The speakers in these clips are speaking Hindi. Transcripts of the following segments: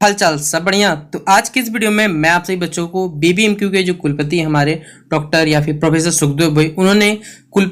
हाल चाल सब बढ़िया। तो आज की इस वीडियो में मैं आप सभी बच्चों को बीबीएमक्यू के जो कुलपति हमारे डॉक्टर या फिर प्रोफेसर सुखदेव भाई, उन्होंने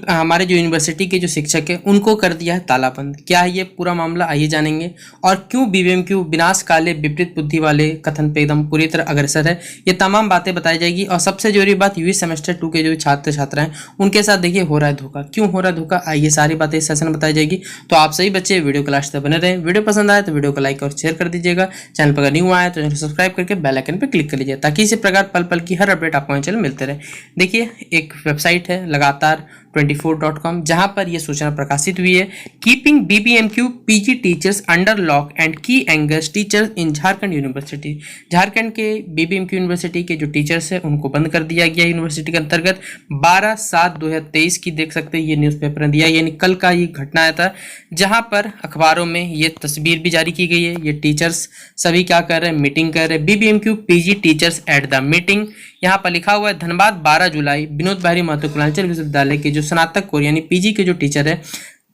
हमारे जो यूनिवर्सिटी के जो शिक्षक है उनको कर दिया है तालाबंद। क्या है ये पूरा मामला, आइए जानेंगे। और क्यों बीबीएमक्यू विनाश काले विपरीत बुद्धि वाले कथन पे एकदम पूरी तरह अग्रसर है, ये तमाम बातें बताई जाएगी। और सबसे जरूरी बात, यूजी सेमेस्टर 2 के जो छात्र छात्रा हैं उनके साथ देखिए हो रहा है धोखा। क्यों हो रहा है धोखा, आइए सारी बातें इस सेशन में बताई जाएगी। तो आप सभी बच्चे वीडियो को लास्ट तक बने रहें। वीडियो पसंद आए तो वीडियो को लाइक और शेयर कर दीजिएगा। चैनल पर अगर न्यू आए तो चैनल सब्सक्राइब करके बेल आइकन पर क्लिक कर लीजिए, ताकि इसी प्रकार पल पल की हर अपडेट आपको चैनल मिलते रहे। देखिए एक वेबसाइट है लगातार 24.com, जहां पर यह सूचना प्रकाशित हुई है, keeping BBMKU PG teachers under lock and key angers teachers in Jharkhand university. Jharkhand के बीबीएमक्यू यूनिवर्सिटी के जो टीचर्स हैं उनको बंद कर दिया गया यूनिवर्सिटी के अंतर्गत। 12/7/2023 की देख सकते हैं ये न्यूज़पेपर ने दिया, यानी कल का ये घटना आया था, जहां पर अखबारों में ये तस्वीर भी जारी की गई है। ये टीचर्स सभी क्या कर रहे हैं, मीटिंग कर रहे हैं। BBMKU PG teachers at the meeting, यहाँ पर लिखा हुआ है धनबाद 12 जुलाई। विनोद बिहारी महतो कुलांचल विश्वविद्यालय के जो स्नातक कोर्स यानी पीजी के जो टीचर है,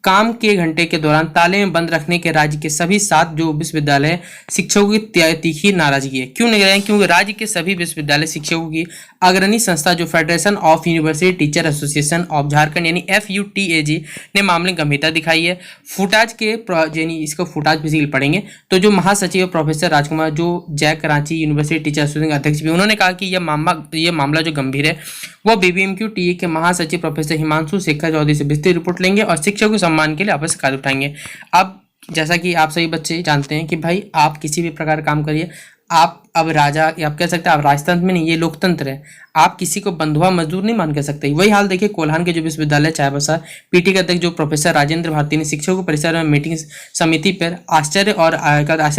काम के घंटे के दौरान ताले में बंद रखने के राज्य के सभी 7 जो विश्वविद्यालय शिक्षकों की तीखी नाराजगी है। क्यों नहीं रहे? क्योंकि राज्य के सभी विश्वविद्यालय शिक्षकों की अग्रणी संस्था जो federation of university teacher association of Jharkhand यानी FUTAG ने मामले गंभीरता दिखाई है। फुटाज के यानी इसको फुटाज बेसिकली पढ़ेंगे तो जो महासचिव प्रोफेसर राजकुमार, जो जैक रांची यूनिवर्सिटी टीचर एसोसिएशन के अध्यक्ष भी, उन्होंने कहा कि यह मामला जो गंभीर है वो बीबीएमक्यू टीए के महासचिव प्रोफेसर हिमांशु शेखर चौधरी से विस्तृत रिपोर्ट लेंगे और शिक्षकों के सम्मान के लिए आपस कार्य उठाएंगे। अब जैसा कि आप सभी बच्चे जानते हैं कि भाई आप किसी भी प्रकार काम करिए, आप अब राजा या आप कह सकते हैं आप राजतंत्र में नहीं, ये लोकतंत्र है। आप किसी को बंधुआ मजदूर नहीं मान कर सकते। वही हाल देखिए कोल्हान के जो विश्वविद्यालय चाईबासा पीटी के अध्यक्ष जो प्रोफेसर राजेंद्र भारती ने शिक्षकों को परिसर में मीटिंग समिति पर आश्चर्य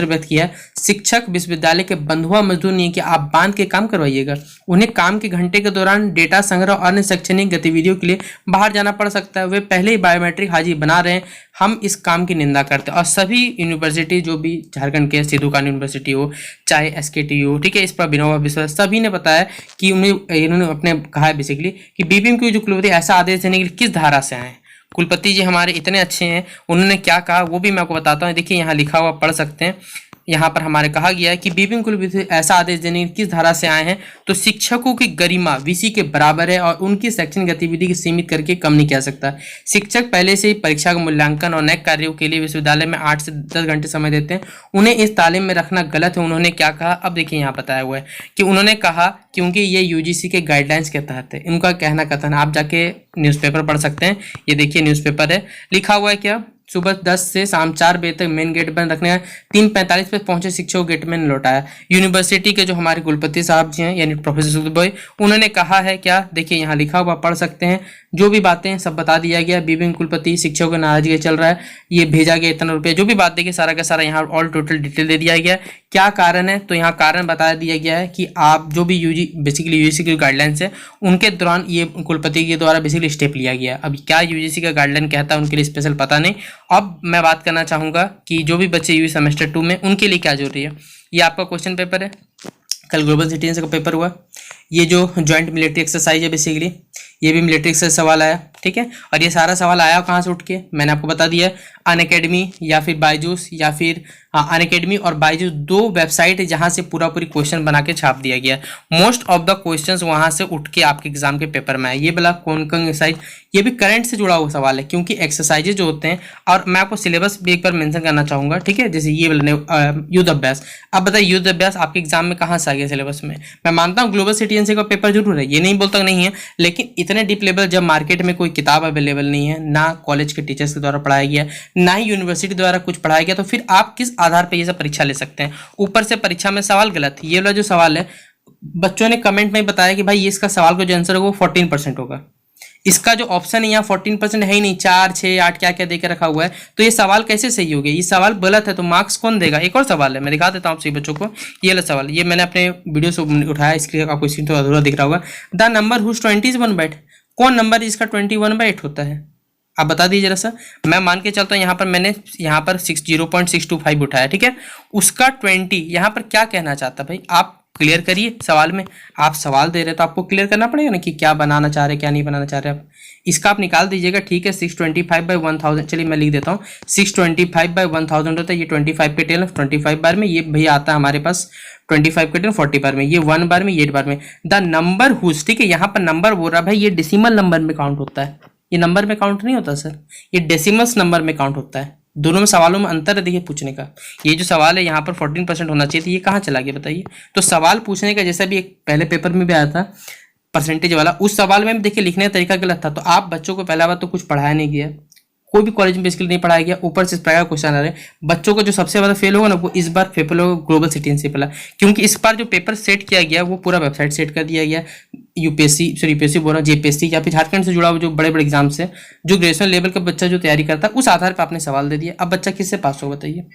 व्यक्त किया। शिक्षक विश्वविद्यालय के बंधुआ मजदूर नहीं है कि आप बांध के काम करवाइएगा। उन्हें काम के घंटे के दौरान डेटा संग्रह और अन्य शैक्षणिक गतिविधियों के लिए बाहर जाना पड़ सकता है। वे पहले ही बायोमेट्रिक हाजिरी बना रहे हैं। हम इस काम की निंदा करते हैं। और सभी यूनिवर्सिटी जो भी झारखंड के सिद्धू कानू यूनिवर्सिटी हो चाहे SKTU हो, ठीक है, इस पर विनोबा विश्वास सभी ने बताया कि इन्होंने अपने कहा है बेसिकली कि बीबीएमक्यू जो कुलपति ऐसा आदेश देने के लिए किस धारा से आए। कुलपति जी हमारे इतने अच्छे हैं, उन्होंने क्या कहा वो भी मैं आपको बताता हूँ। देखिए यहाँ लिखा हुआ पढ़ सकते हैं। यहाँ पर हमारे कहा गया है कि बीबीएमक्यू ऐसा आदेश देने किस धारा से आए हैं, तो शिक्षकों की गरिमा VC के बराबर है और उनकी शैक्षणिक गतिविधि की सीमित करके कम नहीं किया सकता। शिक्षक पहले से ही परीक्षा का मूल्यांकन और नैक कार्यों के लिए विश्वविद्यालय में 8 से 10 घंटे समय देते हैं। उन्हें इस तालीम में रखना गलत है। उन्होंने क्या कहा, अब देखिए यहाँ बताया हुआ है कि उन्होंने कहा क्योंकि ये UGC के गाइडलाइंस के तहत है। इनका कहना कथन आप जाके न्यूज़पेपर पढ़ सकते हैं। ये देखिए न्यूज़पेपर है, लिखा हुआ है क्या, सुबह 10 से शाम 4 बजे तक मेन गेट बंद रखने का। 3:45 पर पहुंचे शिक्षकों गेट में लौटाया। यूनिवर्सिटी के जो हमारे कुलपति साहब जी हैं यानी प्रोफेसर सुखदेव भाई, उन्होंने कहा है क्या, देखिए यहाँ लिखा हुआ पढ़ सकते हैं। जो भी बातें सब बता दिया गया। बीबीएमक्यू कुलपति शिक्षकों का नाराजगी चल रहा है, ये भेजा गया इतना रुपया, जो भी बात देखिए सारा का सारा यहाँ ऑल टोटल डिटेल दे दिया गया। क्या कारण है, तो यहाँ कारण बता दिया गया है कि आप जो भी बेसिकली यूजीसी की गाइडलाइंस है उनके दौरान ये कुलपति के द्वारा बेसिकली स्टेप लिया गया। अब क्या यूजीसी का गाइडलाइन कहता है उनके लिए स्पेशल पता नहीं। अब मैं बात करना चाहूँगा कि जो भी बच्चे यूजी सेमेस्टर 2 में उनके लिए क्या जरूरी है। ये आपका क्वेश्चन पेपर है, कल ग्लोबल सिटीजन का पेपर हुआ। ये जो ज्वाइंट मिलिट्री एक्सरसाइज है बेसिकली, ये भी मिलिट्री से सवाल आया, ठीक है। और ये सारा सवाल आया कहाँ से उठ के, मैंने आपको बता दिया है। अनअकैडमी या फिर बायजूस या फिर अनअकैडमी और बायजूस 2 वेबसाइट है जहाँ से पूरा पूरी क्वेश्चन बना के छाप दिया गया है। मोस्ट ऑफ द क्वेश्चंस वहाँ से उठ के आपके एग्जाम के पेपर में आए। ये वाला कौन कौन एक्सरसाइज, ये भी करंट से जुड़ा हुआ सवाल है, क्योंकि एक्सरसाइजेज जो होते हैं, और मैं आपको सिलेबस भी एक बार मेंशन करना चाहूँगा, ठीक है। जैसे ये वाला युद्ध अभ्यास, अब बताइए युद्ध अभ्यास आपके एग्जाम में कहाँ से आ गया सिलेबस में। मैं मानता हूँ ग्लोबल सिटीजन का पेपर जरूर है, ये नहीं बोलता नहीं है, लेकिन इतने डीप लेवल जब मार्केट में कोई किताब अवेलेबल नहीं है, ना कॉलेज के टीचर्स के द्वारा पढ़ाया गया, ना ही यूनिवर्सिटी द्वारा कुछ पढ़ाया गया, तो फिर आप किस आधार पर ये सब परीक्षा ले सकते हैं। ऊपर से परीक्षा में सवाल गलत। ये वाला जो सवाल है, बच्चों ने कमेंट में बताया कि भाई ये इसका सवाल का जो आंसर होगा वो 14% होगा। इसका जो ऑप्शन है यहाँ 14% है ही नहीं, 4, 6, 8 क्या क्या देकर रखा हुआ है, तो ये सवाल कैसे सही हो गया। ये सवाल गलत है तो मार्क्स कौन देगा। एक और सवाल है, मैं दिखा देता हूँ सभी बच्चों को। ये वाला सवाल, ये मैंने अपने वीडियो से उठाया, इसके आपको स्क्रीन तो अधूरा दिख रहा होगा। द नंबर हुज 20 is 1/8, कौन नंबर जिसका 21/8 होता है, आप बता दीजिए जरा सा। मैं मान के चलता हूँ यहाँ पर मैंने यहाँ पर 0.625 उठाया, ठीक है। उसका 20 यहाँ पर क्या कहना चाहता भाई, आप क्लियर करिए सवाल में। आप सवाल दे रहे हैं तो आपको क्लियर करना पड़ेगा ना कि क्या बनाना चाह रहे हैं क्या नहीं बनाना चाह रहे आप। इसका आप निकाल दीजिएगा, ठीक है। 625/1000, चलिए मैं लिख देता हूँ। 625/1000 होता है, ये 25 के 10 25 बार में, ये भैया आता है हमारे पास 25 के 10 40 बार में, ये 1 बार में, ये 8 बार में। द नंबर हुज, ठीक है, यहाँ पर नंबर बोल रहा है भाई, ये डेसिमल नंबर में काउंट होता है, ये नंबर में काउंट नहीं होता सर, ये डेसिमल्स नंबर में काउंट होता है। दोनों में सवालों में अंतर है देखिए पूछने का। ये जो सवाल है यहाँ पर 14% होना चाहिए था, ये कहाँ चला गया बताइए। तो सवाल पूछने का जैसा भी एक पहले पेपर में भी आया था परसेंटेज वाला, उस सवाल में देखिए लिखने का तरीका गलत था। तो आप बच्चों को पहला बात तो कुछ पढ़ाया नहीं गया, कोई भी कॉलेज में बेसिकली नहीं पढ़ाया गया, ऊपर से इस प्रकार क्वेश्चन आ रहे हैं। बच्चों को जो सबसे ज्यादा फेल होगा ना वो इस बार फेल होगा ग्लोबल सिटीजनशिप वाला, क्योंकि इस बार जो पेपर सेट किया गया वो पूरा वेबसाइट सेट कर दिया गया। यूपीएससी बोल रहा हूँ, जेपीएससी या फिर झारखंड से जुड़ा हुआ जो बड़े बड़े एग्जाम्स है, जो ग्रेजुएशन लेवल का बच्चा जो तैयारी करता है उस आधार पर आपने सवाल दे दिया। अब बच्चा किससे पास होगा बताइए।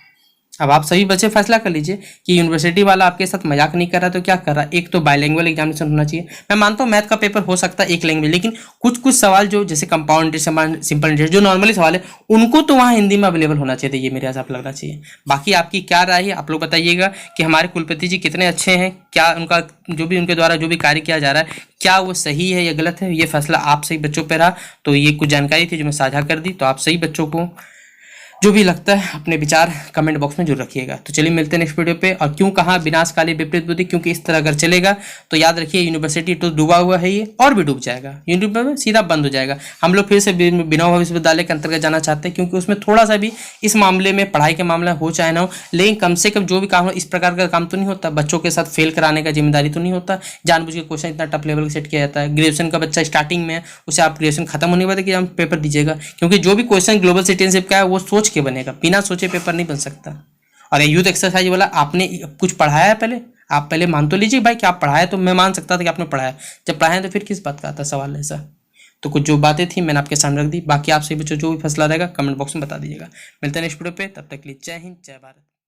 अब आप सभी बच्चे फैसला कर लीजिए कि यूनिवर्सिटी वाला आपके साथ मजाक नहीं कर रहा तो क्या कर रहा है। एक तो बाइलिंगुअल एग्जामिनेशन होना चाहिए। मैं मानता हूँ मैथ का पेपर हो सकता है एक लैंग्वेज, लेकिन कुछ कुछ सवाल जो जैसे कंपाउंड इंटरेस्ट, सिंपल इंटरेस्ट, जो नॉर्मली सवाल है उनको तो वहाँ हिंदी में अवेलेबल होना चाहिए, ये मेरे हिसाब से लगना चाहिए। बाकी आपकी क्या राय है आप लोग बताइएगा कि हमारे कुलपति जी कितने अच्छे हैं, क्या उनका जो भी उनके द्वारा जो भी कार्य किया जा रहा है क्या वो सही है या गलत है। ये फैसला आप सही बच्चों पर रहा। तो ये कुछ जानकारी थी जो मैं साझा कर दी। तो आप सही बच्चों को जो भी लगता है अपने विचार कमेंट बॉक्स में जरूर रखिएगा। तो चलिए मिलते हैं नेक्स्ट वीडियो पे। और क्यों कहा विनाशकाली विपरीत बुद्धि, क्योंकि इस तरह अगर चलेगा तो याद रखिए यूनिवर्सिटी तो डूबा हुआ है ये, और भी डूब जाएगा, यूनिवर्सिटी सीधा बंद हो जाएगा। हम लोग फिर से विनोबा विश्वविद्यालय के अंतर्गत जाना चाहते हैं, क्योंकि उसमें थोड़ा सा भी इस मामले में पढ़ाई के मामला हो चाहे ना हो, लेकिन कम से कम जो भी काम हो इस प्रकार का काम तो नहीं होता, बच्चों के साथ फेल कराने का जिम्मेदारी तो नहीं होता, जानबूझ के क्वेश्चन इतना टफ लेवल सेट किया जाता है। ग्रेजुएशन का बच्चा स्टार्टिंग में है, उसे आप ग्रेजुएशन खत्म होने के बाद हम पेपर दीजिएगा, क्योंकि जो भी क्वेश्चन ग्लोबल सिटीजनशिप का है वो सोच के बनेगा, बिना सोचे पेपर नहीं बन सकता। और यूथ एक्सरसाइज वाला आपने कुछ पढ़ाया है पहले, आप पहले मान तो लीजिए भाई कि आप पढ़ाया, तो मैं मान सकता था कि आपने पढ़ाया। जब पढ़ाया तो फिर किस बात का आता सवाल ऐसा। तो कुछ जो बातें थी मैंने आपके सामने रख दी। बाकी आप सभी बच्चों जो भी फैसला रहेगा कमेंट बॉक्स में बता दीजिएगा। मिलते हैं नेक्स्ट वीडियो पे, तब तक के लिए जय हिंद जय भारत।